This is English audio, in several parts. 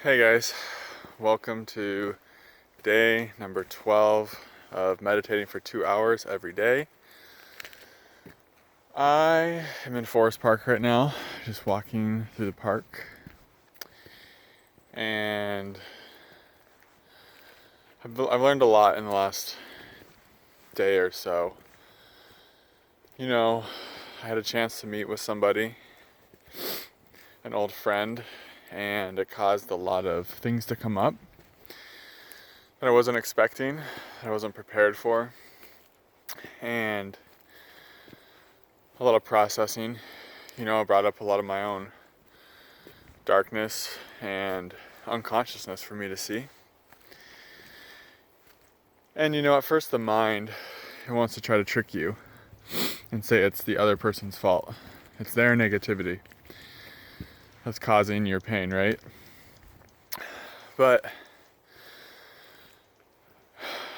Hey guys, welcome to day number 12 of meditating for 2 hours every day. I am in Forest Park right now, just walking through the park, and I've learned a lot in the last day or so. I had a chance to meet with somebody, an old friend, and it caused a lot of things to come up that I wasn't expecting, that I wasn't prepared for, and a lot of processing. I brought up a lot of my own darkness and unconsciousness for me to see. And at first the mind, it wants to try to trick you and say it's the other person's fault. It's their negativity that's causing your pain, right? But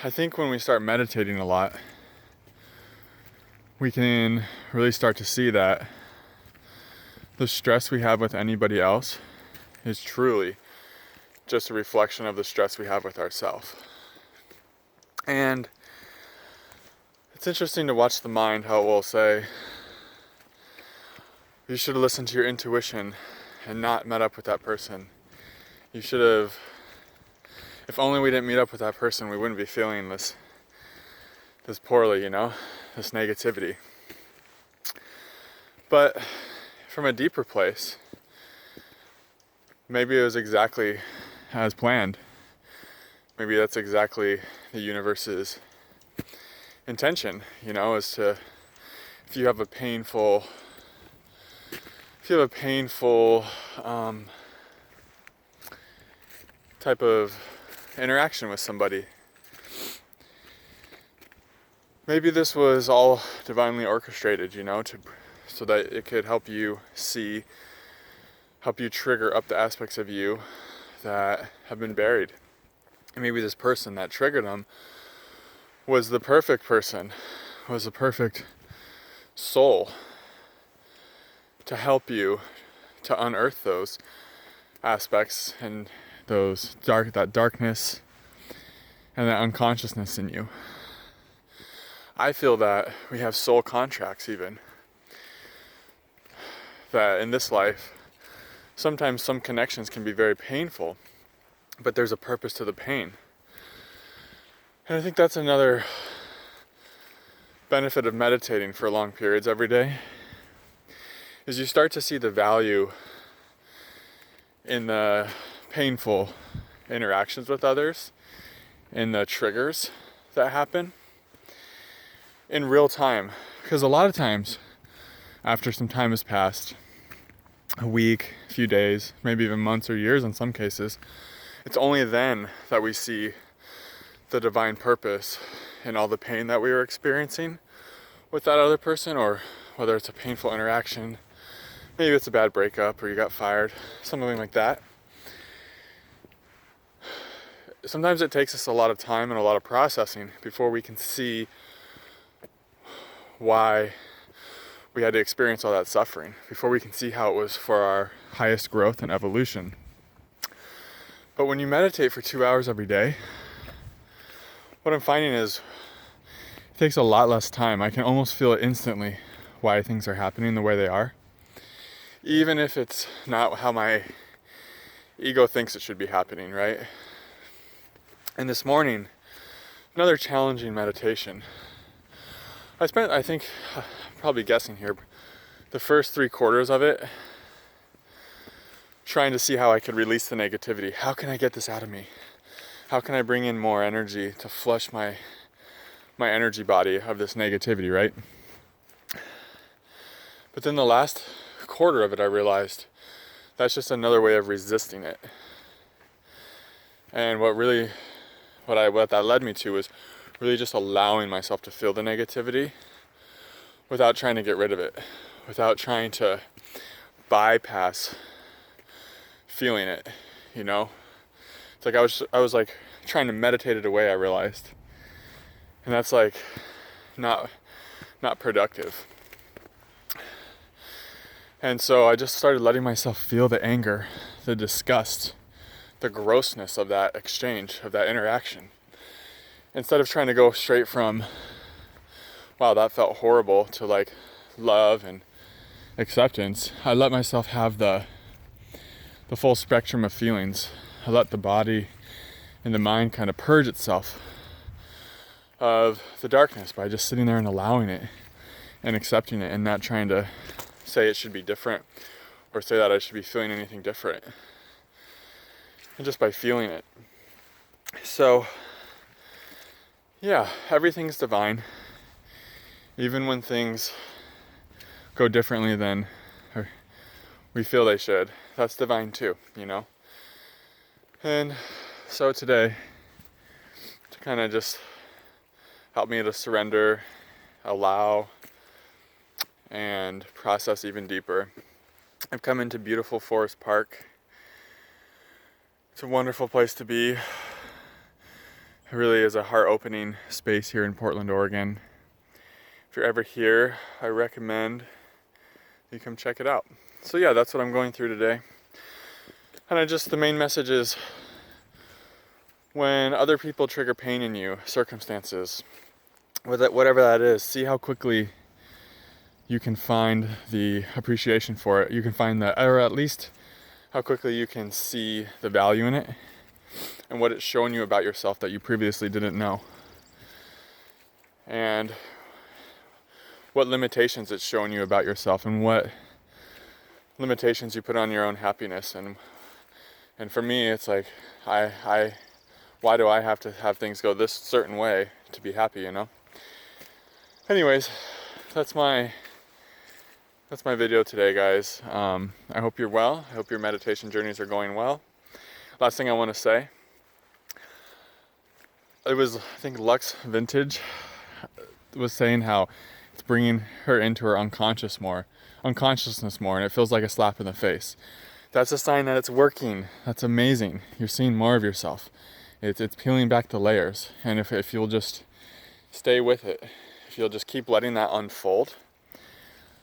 I think when we start meditating a lot, we can really start to see that the stress we have with anybody else is truly just a reflection of the stress we have with ourselves. And it's interesting to watch the mind, how it will say, you should have listened to your intuition and not met up with that person. You should have, if only we didn't meet up with that person, we wouldn't be feeling this poorly, this negativity. But from a deeper place, maybe it was exactly as planned. Maybe that's exactly the universe's intention, is to, if you have a painful type of interaction with somebody, maybe this was all divinely orchestrated, so that it could help you trigger up the aspects of you that have been buried. And maybe this person that triggered them was the perfect person, was the perfect soul to help you to unearth those aspects and that darkness and that unconsciousness in you. I feel that we have soul contracts, even that in this life sometimes some connections can be very painful, but there's a purpose to the pain. And I think that's another benefit of meditating for long periods every day, is you start to see the value in the painful interactions with others, in the triggers that happen in real time. Because a lot of times, after some time has passed, a week, a few days, maybe even months or years in some cases, it's only then that we see the divine purpose in all the pain that we were experiencing with that other person, or whether it's a painful interaction, maybe it's a bad breakup or you got fired, something like that. Sometimes it takes us a lot of time and a lot of processing before we can see why we had to experience all that suffering, before we can see how it was for our highest growth and evolution. But when you meditate for 2 hours every day, what I'm finding is it takes a lot less time. I can almost feel it instantly why things are happening the way they are, even if it's not how my ego thinks it should be happening, right? And this morning, another challenging meditation. I think, probably guessing here, the first 3/4 of it trying to see how I could release the negativity. How can I get this out of me? How can I bring in more energy to flush my energy body of this negativity, right? But then the last quarter of it, I realized that's just another way of resisting it. And what that led me to was really just allowing myself to feel the negativity without trying to get rid of it, without trying to bypass feeling it, It's like I was like trying to meditate it away, I realized. And that's like not productive. And so I just started letting myself feel the anger, the disgust, the grossness of that exchange, of that interaction. Instead of trying to go straight from, wow, that felt horrible, to like love and acceptance, I let myself have the full spectrum of feelings. I let the body and the mind kind of purge itself of the darkness by just sitting there and allowing it and accepting it, and not trying to say it should be different or say that I should be feeling anything different. And just by feeling it. So, yeah, everything's divine. Even when things go differently than we feel they should, that's divine too, you know? And so today, to kind of just help me to surrender, allow, and process even deeper, I've come into beautiful Forest Park. It's a wonderful place to be. It really is a heart-opening space here in Portland, Oregon. If you're ever here, I recommend you come check it out. So yeah, that's what I'm going through today. And the main message is, when other people trigger pain in you, circumstances, whatever that is, see how quickly you can find the appreciation for it. You can find or at least how quickly you can see the value in it and what it's shown you about yourself that you previously didn't know. And what limitations it's shown you about yourself, and what limitations you put on your own happiness. And for me, it's like, why do I have to have things go this certain way to be happy, you know? Anyways, that's my video today, guys. I hope you're well. I hope your meditation journeys are going well. Last thing I want to say, it was, I think, Lux Vintage was saying how it's bringing her into her unconsciousness more, and it feels like a slap in the face. That's a sign that it's working. That's amazing. You're seeing more of yourself. It's peeling back the layers. And if you'll just stay with it, if you'll just keep letting that unfold,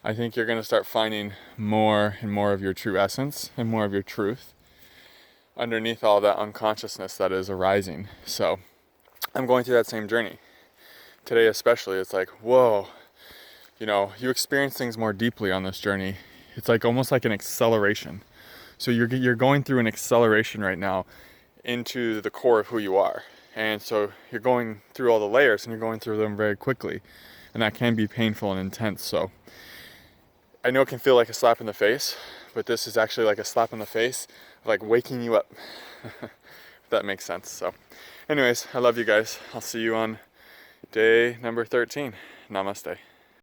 I think you're going to start finding more and more of your true essence and more of your truth underneath all that unconsciousness that is arising. So I'm going through that same journey. Today especially, it's like, whoa, you experience things more deeply on this journey. It's like almost like an acceleration. So you're going through an acceleration right now into the core of who you are. And so you're going through all the layers, and you're going through them very quickly. And that can be painful and intense. So I know it can feel like a slap in the face, but this is actually like a slap in the face, like waking you up, if that makes sense. So anyways, I love you guys. I'll see you on day number 13. Namaste.